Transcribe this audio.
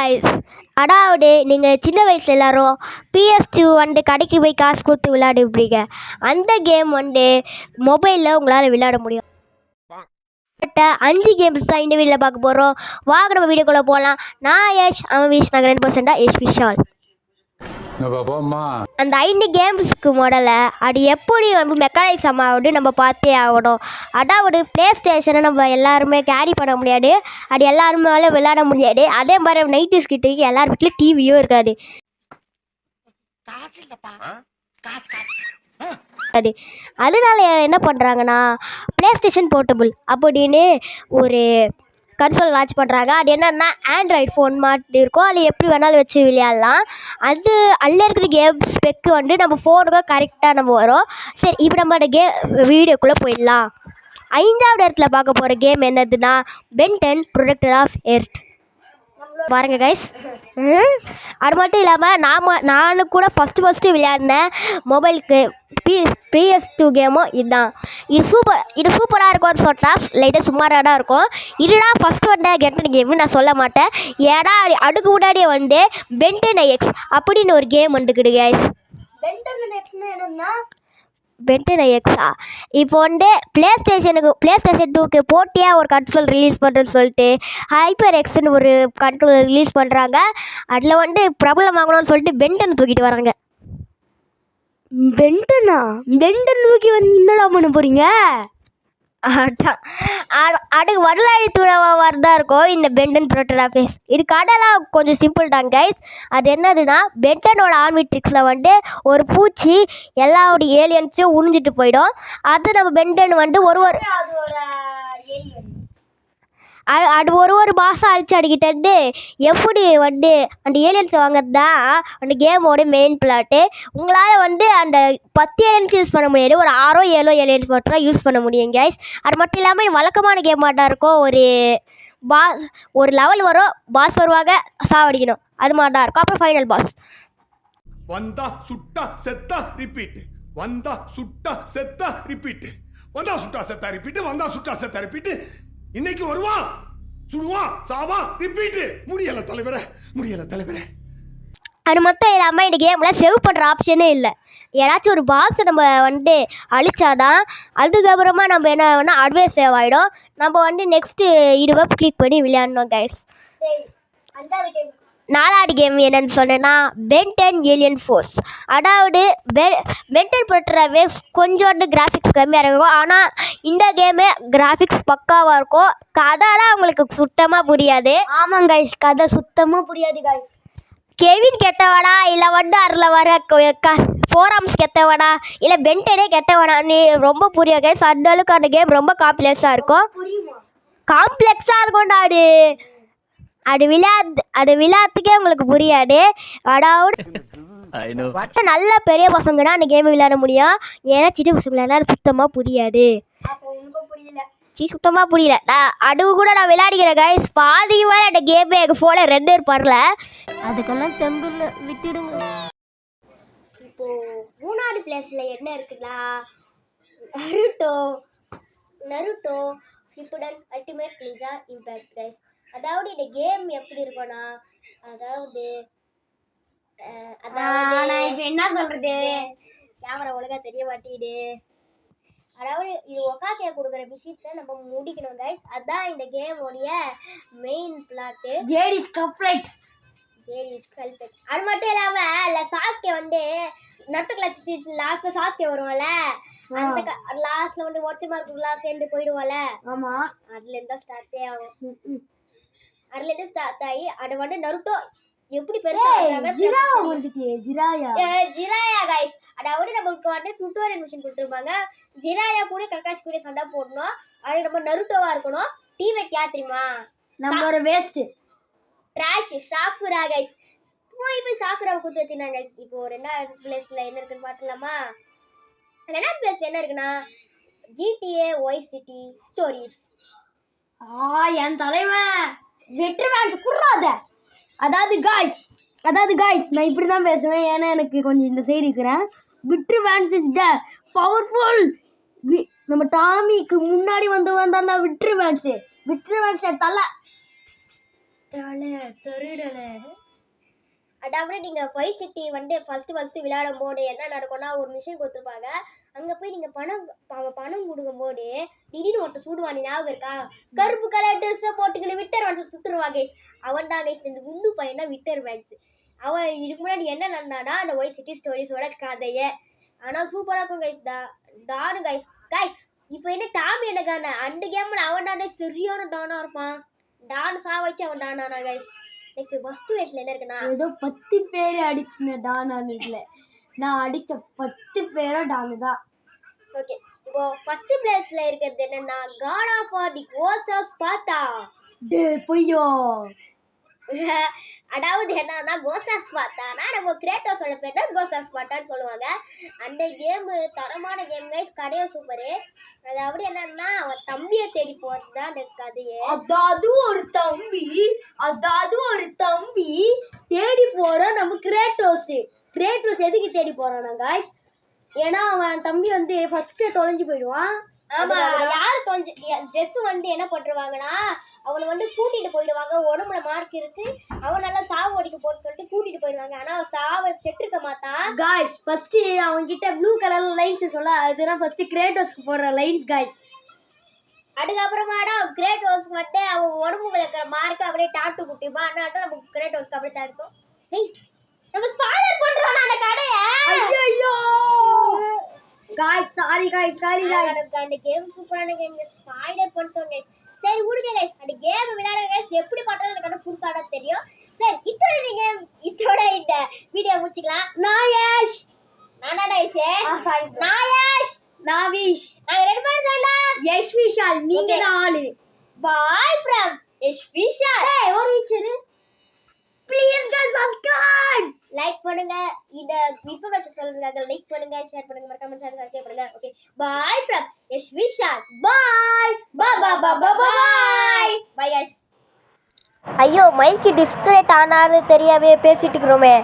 guys. அதாவது நீங்கள் சின்ன வயசில் எல்லாரும் PS2 வந்து கடைக்கு போய் காசு கொடுத்து விளையாடுவீங்க. அந்த கேம் வந்து மொபைலில் உங்களால் விளையாட முடியும். 5 கேம்ஸ் தான் இந்த வீடியோவில் பார்க்க போகிறோம். வாங்க நம்ம வீடியோக்குள்ளே போகலாம். நான் யஷ், அவன் விஷ், நாங்கள் 2% யஷ் விஷால். அந்த 5 கேம்ஸுக்கு முதல்ல அது எப்படி வந்து மெக்கானிசம் ஆகுது நம்ம பார்த்தே ஆகணும். அதாவது ப்ளே ஸ்டேஷனை நம்ம எல்லாருமே கேரி பண்ண முடியாது, அது எல்லாருமே விளையாட முடியாது. அதே மாதிரி நைட்டு கிட்டக்கு எல்லார் வீட்லேயும் டிவியும் இருக்காது. அதனால என்ன பண்ணுறாங்கன்னா ப்ளே ஸ்டேஷன் போர்ட்டபுள் அப்படின்னு ஒரு கன்சோல் லான்ச் பண்ணுறாங்க. அது என்னென்னா ஆண்ட்ராய்டு ஃபோன் மாதிரி இருக்கும். அதில் எப்படி வேணாலும் வச்சு விளையாடலாம். அதில் இருக்கிற கேம் ஸ்பெக்கு வந்து நம்ம ஃபோனுக்கு கரெக்டாக நம்ம வரும். சரி, இப்போ நம்ம அந்த வீடியோக்குள்ளே போயிடலாம். 5வது இடத்துல பார்க்க போகிற கேம் என்னதுன்னா பென் 10 ப்ரொடெக்டர் ஆஃப் எர்த். பாருங்க கைஸ். அது மட்டும் இல்லாமல் நானும் கூட ஃபஸ்ட்டு விளையாடினேன் மொபைலுக்கு PS2 கேமும் இதுதான். இது சூப்பராக இருக்கும்னு சொன்னால் லைட்டாக சுமாராக தான் இருக்கும். இதுதான் ஃபஸ்ட்டு வந்த கெட்ட கேம்னு நான் சொல்ல மாட்டேன். ஏன்னா அதுக்கு முன்னாடியே வந்து பென் 10 IX அப்படின்னு ஒரு கேம் வந்துக்குது கைஸ். பென் 10 IXனா என்னன்னா பென் 10 IXா இப்போ வந்து ப்ளே ஸ்டேஷன் 2க்கு போட்டியாக ஒரு கண்ட்ரோல் ரிலீஸ் பண்ணுறேன்னு சொல்லிட்டு ஹைப்பர் எக்ஸ்ன்னு ஒரு கண்ட்ரோல் ரிலீஸ் பண்ணுறாங்க. அதில் வந்து பிரபலம் வாங்கணும்னு சொல்லிட்டு பென் 10 தூக்கிட்டு வராங்க. பென் 10 தூக்கி வந்து என்னடா பண்ண போகிறீங்க? அதுக்கு வரலாறு தான் இருக்கும் இந்த பென் 10 ப்ரொடெக்டர் ஆஃப் எர்த். இது கடைலாம் கொஞ்சம் சிம்பிள் தான் கைஸ். அது என்னதுன்னா பென் 10 ஆர்மி ட்ரிக்ஸில் வந்து ஒரு பூச்சி எல்லாருடைய ஏலியன்ஸையும் உறிஞ்சிட்டு போயிடும். அது நம்ம பென் 10 வந்து அது ஒரு மாதம் அழிச்சு அடிக்கிட்டு எப்படி வந்து அந்த ஏலியன்ஸ் வாங்கிறது தான் அந்த கேமோட மெயின் பிளாட்டு. உங்களால் வந்து அந்த 10 ஏலியன்ஸ் யூஸ் பண்ண முடியாது, ஒரு 6-7 ஏலியன்ஸ் மட்டும் யூஸ் பண்ண முடியும் கைஸ். அது மட்டும் இல்லாமல் வழக்கமான கேம் மாட்டா இருக்கும். ஒரு லெவல் வரும், பாஸ் வருவாங்க, சாவடிக்கணும், அது மாதிரி தான் இருக்கும். அப்புறம் ஃபைனல் பாஸ் வந்தா சுட்டா செத்தா ரிப்பீட், வந்தா சுட்டா செத்தா ரிப்பீட், வந்தா சுட்டா செத்தா ரிப்பீட், வந்தா சுட்டா செத்தா ரிப்பீட். இன்னைக்கு வருவான், சுடுவான், சாவா, ரிப்பீட். முடியல தலைவரே. அது மட்டும் இல்லாமல் இந்த கேமில் சேவ் பண்ணுற ஆப்ஷனே இல்லை. ஏதாச்சும் ஒரு பாக்ஸை நம்ம வந்து அழிச்சாதான் அதுக்கப்புறமா நம்ம என்ன வேணால் அட்வைஸ் சேவ் ஆகிடும். நம்ம வந்து நெக்ஸ்ட்டு இதுவை கிளிக் பண்ணி விளையாடணும் கைஸ். 4வது கேம் என்னன்னு சொன்னேன்னா பென் 10 ஏலியன் ஃபோர்ஸ். அதாவது பென் 10 ப்ரொடெக்டராகவே கொஞ்சோண்டு கிராஃபிக்ஸ் கம்மியாக இருக்கும். ஆனால் இந்த கேமு கிராஃபிக்ஸ் பக்காவாக இருக்கும். கதைலாம் உங்களுக்கு சுத்தமாக புரியாது. ஆமாம் கைஸ், கதை சுத்தமாக புரியாது கைஸ். கெவின் கெட்டவடா இல்லை வந்து அதில் வர ஃபோராம்ஸ் கெட்டவடா இல்லை பென் 10 கெட்டவடா நீ ரொம்ப புரியும் கைஸ். அந்த அளவுக்கு அந்த கேம் ரொம்ப காம்ப்ளெக்ஸாக இருக்கும்டா. அது விளையாட்டுக்கே உங்களுக்கு புரியாது. அதாவது நல்ல பெரிய பசங்க தான் அந்த கேம் விளையாட முடியும். ஏன்னா சின்ன பசங்க விளையாட சுத்தமாக புரியாது. சுத்தமாக புரியல. அது கூட நான் விளையாடிக்கிறேன் கைஸ். பாதி மேலே அந்த கேமே எங்கள் ஃபோனில் ரெண்டர் பண்ணல. அதுக்கெல்லாம் தெம்புல விட்டுடுங்க. இப்போ 3வது பிளேஸில் என்ன இருக்குன்னா Naruto Shippuden ultimate ninja impact guys. அதாவது இந்த கேம் எப்படி இருக்கும்னா அதாவது என்ன சொல்றது, கேமரா ஒழுங்கா தெரிய மாட்டேங்குது. அதாவது இது ஒக்காக்கே கொடுக்குற விஷயத்தை நம்ம முடிக்கணும் கைஸ். அதுதான் இந்த கேமோடைய மெயின் பிளாட்டு. ஜேடிஸ் கல்பிரேட். அது மட்டும் இல்லாமல் சாஸ்கே வந்து நட்டு கிளாஸ் சீசன் லாஸ்ட்ல சாஸ்கே வருவான்ல, அந்த லாஸ்ட்ல வந்து ஒச்ச மார்க்குலாம் சேர்ந்து போயிடுவான்ல. ஆமா, அதுல இருந்தா ஸ்டார்ட்டே ஆகும். அதுலேருந்து ஸ்டார்ட் ஆகி அது வந்து நருட்டோ எப்படி ஜிராயா கைஸ். அதாவது நமக்கு வந்து டுட்டோரியல் மிஷின் கொடுத்துருப்பாங்க. ஜிராயா கூட கக்காஷி கூட சண்டை போடணும். அது நம்ம நருட்டோவா இருக்கணும். டீமேட் யார் தெரியுமா? நம்மளோட வேஸ்ட் ட்ராஷ் சாக்குரா கைஸ். போய் சாக்குராவை குத்து வச்சுருந்தாங்க கைஸ். இப்போ 2வது பிளேஸ்ல என்ன இருக்குன்னு பார்க்கலாமா? 2வது பிளேஸ் என்ன இருக்குன்னா GTA Vice City Stories. என் தலைவன் வெற்றி வேன்ஸ் குடுறாத. அதாவது காய்ஸ் நான் இப்படி தான் பேசுவேன். ஏன்னா எனக்கு கொஞ்சம் இந்த சைடு இருக்கிறேன். விட்ரு வேன்ஸ் இஸ் த பவர்ஃபுல். நம்ம டாமிக்கு முன்னாடி வந்தவன் தான் விட்ரு வேன்ஸ் தலை. திருடலை. அதாவது நீங்கள் ஃபைவ் சிட்டி வந்து ஃபஸ்ட்டு விளையாடும் போது என்ன நடக்கும்னா ஒரு மிஷின் கொடுத்துருப்பாங்க. அங்கே போய் நீங்கள் பணம் கொடுக்கும்போது திடீர்னு ஒருத்தர் சுடுவான். ஞாபகம் இருக்கா? கருப்பு கலர் ட்ரெஸ்ஸை போட்டுக்கிட்டு விட்டர் வந்து சுட்டுருவான் கைஸ். அவன் தான் கைஸ் இந்த குண்டு பையன் தான் விட்டர் மேக்ஸ். அவன் இதுக்கு முன்னாடி என்ன நடந்தானா அந்த ஒய் சிட்டி ஸ்டோரிஸோட கதையே. ஆனால் சூப்பராக இருக்கும் கைஸ். டானு கைஸ். இப்போ என்ன டாமி எனக்கான அந்த கேமில் அவன் தானே சரியான டானாக இருப்பான். டான் வச்சு அவன் டானானா கைஸ். நெக்ஸ்ட் ஃபர்ஸ்ட் வேஸ்ல என்ன இருக்குன்னா ஏதோ 10 பேர் அடிச்சுன டானான்னு இல்லை, நான் அடித்த 10 பேரும் டானு தான். ஓகே, இப்போ ஃபர்ஸ்ட் பிளேஸ்ல இருக்கிறது என்னன்னா god of war the ghost of Sparta. டே பொய்யோ. அதாவது என்னன்னா கோஸ்ட் ஆஃப் ஸ்பார்ட்டானா நம்ம கிரேட்டோஸோட பேர் தான் கோஸ்ட் ஆஃப் ஸ்பார்ட்டான்னு சொல்லுவாங்க. அந்த கேம் தரமான கேம் கைஸ். கடையோ சூப்பரு. அதாவது என்னன்னா அவன் தம்பியை தேடி போறது தான் அந்த கதையே. அதாவது ஒரு தம்பி தேடி போறான் நம்ம கிரேட்டோஸ் எதுக்கு தேடி போறானா காய்ஸ்? ஏன்னா அவன் தம்பி வந்து ஃபர்ஸ்ட் தொலைஞ்சு போயிடுவான். ஆமா, யாரு தொலைஞ்சு ஜெஸ் வந்து என்ன பண்ணுவாங்கன்னா அவனை வந்து கூட்டிட்டு போயிடுவாங்க. உடம்புல மார்க் இருக்கு, அவன் நல்லா சாவு ஓடிக்க போட்டு சொல்லிட்டு கூட்டிட்டு போயிடுவாங்க. ஆனா அவன் சாவ செத்துருக்க மாட்டான் காய்ஸ். ஃபர்ஸ்ட் அவங்க கிட்ட ப்ளூ கலர்ல லைன்ஸ் இருக்கும்ல, அதுதான் ஃபர்ஸ்ட் கிரேட்டோஸ்க்கு போடுற லைன்ஸ் காய்ஸ். அதுக்கப்புறமாடா கிரேட்டோஸ்க்கு மட்டும் அவன் உடம்புல இருக்கிற மார்க் அப்படியே டாட்டு குட்டிப்பான். அதனால நம்ம கிரேட்டோஸ்க்கு அப்படியே தான் இருக்கும். நம்ம ஸ்பாயிலர் பண்றோம் அந்த கடைய. ஐயோ காய்ஸ், சாரி காய்ஸ். அந்த கேம் சூப்பரான கேம். ஸ்பாயிலர் பண்ணிட்டோம் கைஸ். சரி விடுங்க கைஸ், அந்த கேம் விளையாடுற கைஸ் எப்படி பண்றது எனக்கு புதுசாக தெரியும். சரி இதோட இந்த வீடியோ முடிச்சுக்கலாம். நாயேஷ் நாவிஷ் நாங்க ரெண்டு பேரும் சேர்ந்தா யஷ் விஷால், நீங்க தான் ஆளு. Bye from Yash Vishal. ஏய் ஒரு நிமிஷம், ப்ளீஸ் गाइस சப்ஸ்கிரைப். லைக் பண்ணுங்க. இந்த இன்ஃபர்மேஷன் சொல்றதுக்காக லைக் பண்ணுங்க, ஷேர் பண்ணுங்க, மறக்காம சேனல் சப்ஸ்கிரைப் பண்ணுங்க. Okay, bye from Yash Vishal. Bye bye guys. ஐயோ மைக் டிஸ்ப்ளே ஆனான்னு தெரியாவே பேசிட்டு இருக்கிறோமே.